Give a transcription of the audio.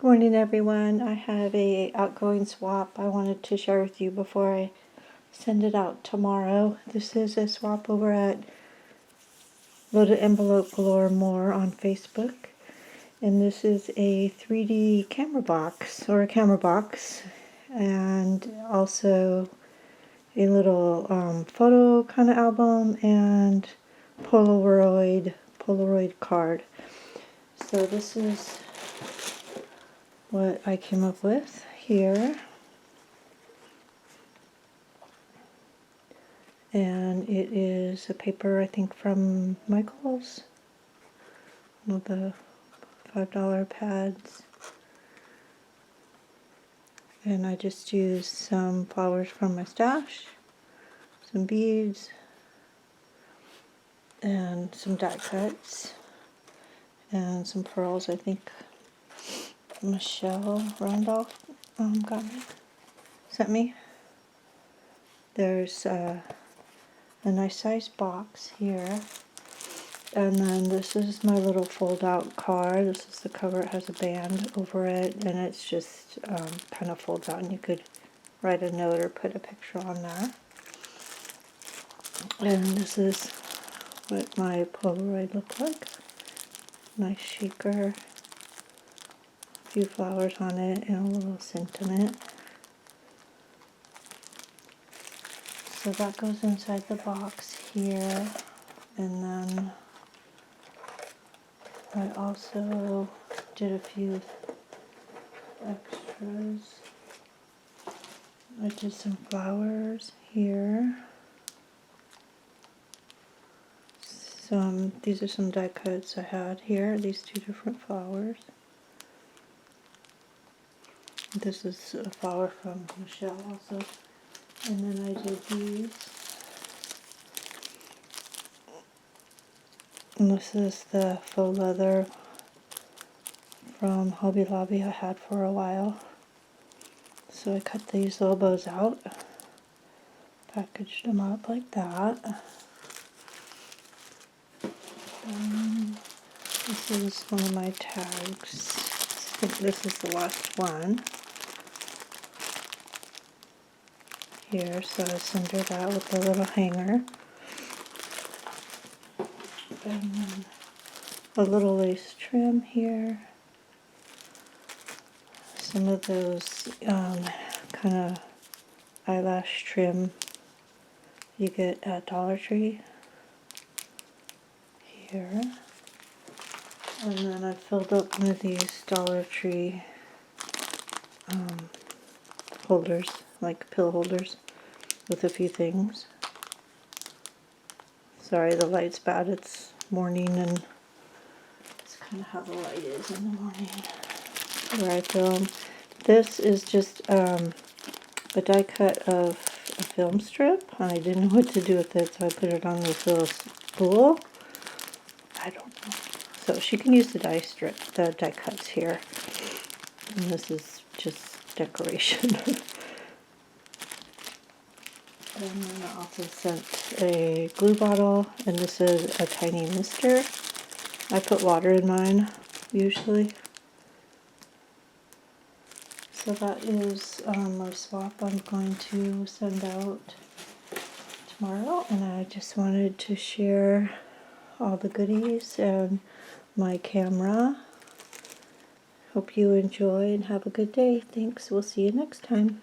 Good morning, everyone. I have a outgoing swap I wanted to share with you before I send it out tomorrow. This is a swap over at Loaded Envelope Galore More on Facebook. And this is a 3D camera box, or a camera box, and also a little photo kind of album and Polaroid card. So this is what I came up with here. And it is a paper, I think, from Michael's, with the $5 pads. And I just used some flowers from my stash, some beads, and some die cuts, and some pearls. I think Michelle Randolph sent me. There's a nice size box here. And then this is my little fold-out card. This is the cover. It has a band over it, and it's just kind of folds out, and you could write a note or put a picture on there. And this is what my Polaroid looked like. Nice shaker, a few flowers on it, and a little sentiment. So that goes inside the box here, and then I also did a few extras. I did some flowers here. These are some die cuts I had here, these two different flowers. This is a flower from Michelle also. And then I did these. And this is the faux leather from Hobby Lobby I had for a while. So I cut these little bows out, packaged them up like that. This is one of my tags. I think this is the last one. Here, so I centered that with a little hanger. And then a little lace trim here. Some of those kind of eyelash trim you get at Dollar Tree here. And then I filled up one of these Dollar Tree holders, like pill holders, with a few things. Sorry, the light's bad. It's morning, and it's kind of how the light is in the morning where I film. This is just a die cut of a film strip. I didn't know what to do with it, so I put it on this little spool. I don't know. So she can use the die cuts here. And this is just decoration. And then I also sent a glue bottle, and this is a tiny mister. I put water in mine, usually. So that is my swap I'm going to send out tomorrow, and I just wanted to share all the goodies and my camera. Hope you enjoy and have a good day. Thanks. We'll see you next time.